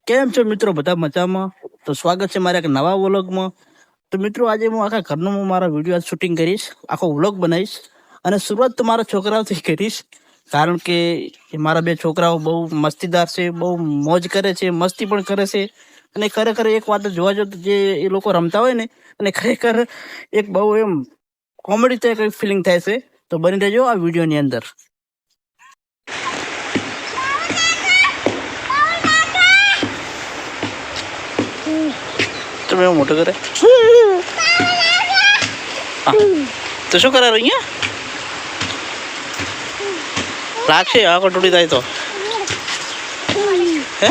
કેમ છો મિત્રો? બધા મજામાં? તો સ્વાગત છે મારા એક નવા વ્લોગમાં. તો મિત્રો આજે હું આખા ઘરનો મારા વિડીયો શૂટિંગ કરીશ, આખો વ્લોગ બનાવીશ અને શરૂઆત તો મારા છોકરાઓથી કરીશ, કારણ કે મારા બે છોકરાઓ બહુ મસ્તીદાર છે, બહુ મોજ કરે છે, મસ્તી પણ કરે છે. અને ખરેખર એક વાત જોવા જો જે એ લોકો રમતા હોય ને, અને ખરેખર એક બહુ એમ કોમેડી ટાઈપ એક ફિલિંગ થાય છે. તો બની રહેજો આ વિડીયોની અંદર. તમે એવું મોટો કરે તો શું કરે અહીંયા લાગશે આગળ તૂટી જાય તો હે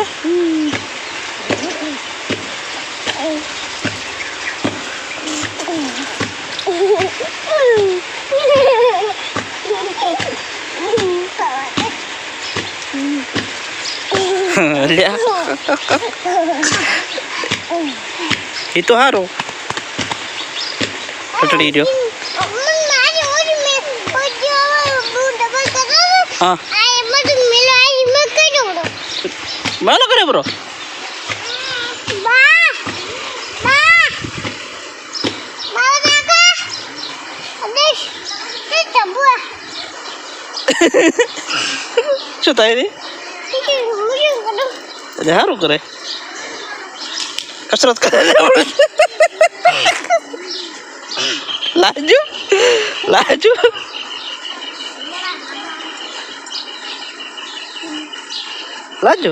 એ તો સારું પટડી રહ્યો. હા માલો કરે બ્રો શું થાય રે સારું કરે કસરત કરે લાજુ લાજુ લાજુ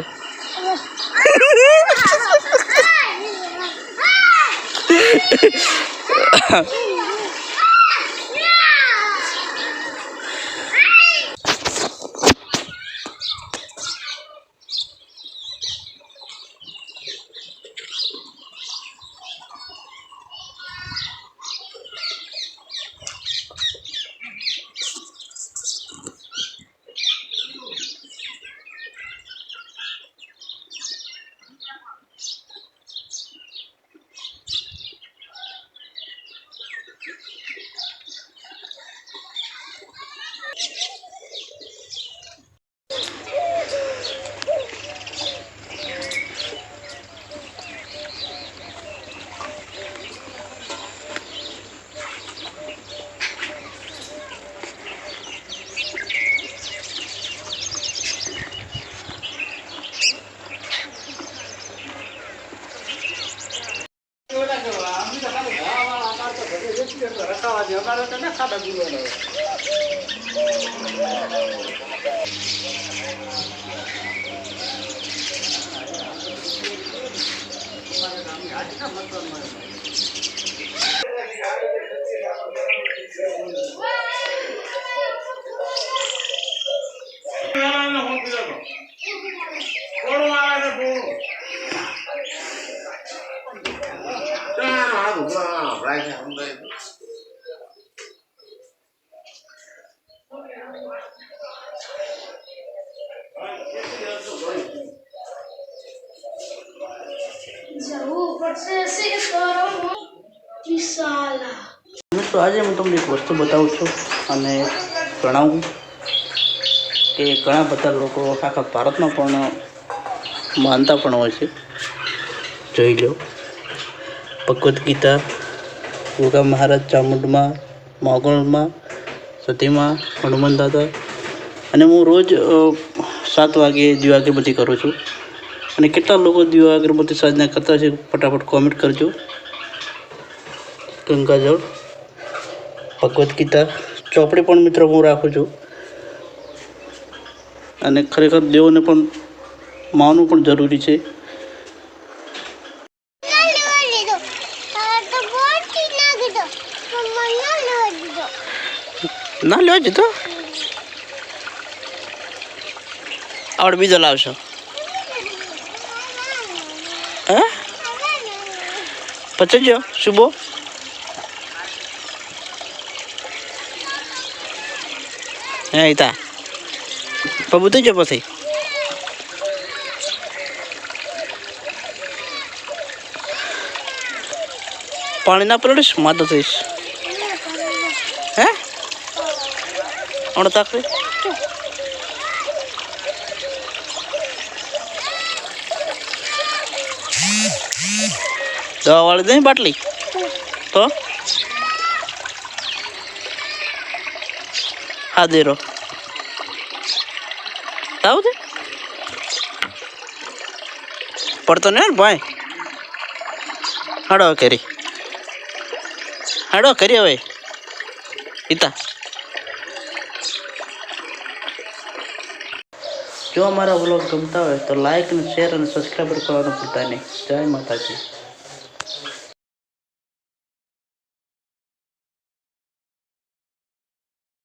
તો આજે હું તમને એક વસ્તુ બતાવું છું અને જણાવું કે ઘણા બધા લોકો આખા ભારતમાં પણ માનતા પણ હોય છે. જોઈ લો, ભગવદ્ ગીતા, યોગા મહારાજ, ચામુંડમાં, મોગલમાં, સતીમાં, હનુમાન દાદા. અને હું રોજ 7 વાગે દીવા અગરબત્તી કરું છું. અને કેટલા લોકો દીવા અગરબત્તી સાંજના કરતા છે ફટાફટ કોમેન્ટ કરજો. ગંગાજળ, ભગવદ્ ગીતા ચોપડી પણ મિત્રો હું રાખું છું. અને ખરેખર દેવોને પણ માનવું પણ જરૂરી છે. ના લેવા જતો આવડે બીજો લાવશો હે પછી જો શુભો હે ઈતા પબુ થઈ જો પછી પાણી ના પલડીશ માતો થઈશ હે હમણાં તાકરી દવાવાળી દહીં બાટલી તો હા દેરો આવું છે પડતો ને ભાઈ હાડો કરી હવે પિતા જો અમારા વ્લોગ ગમતા હોય તો લાઈક અને શેર અને સબસ્ક્રાઈબર કરવાનું ભૂલતા નહીં. જય માતાજી.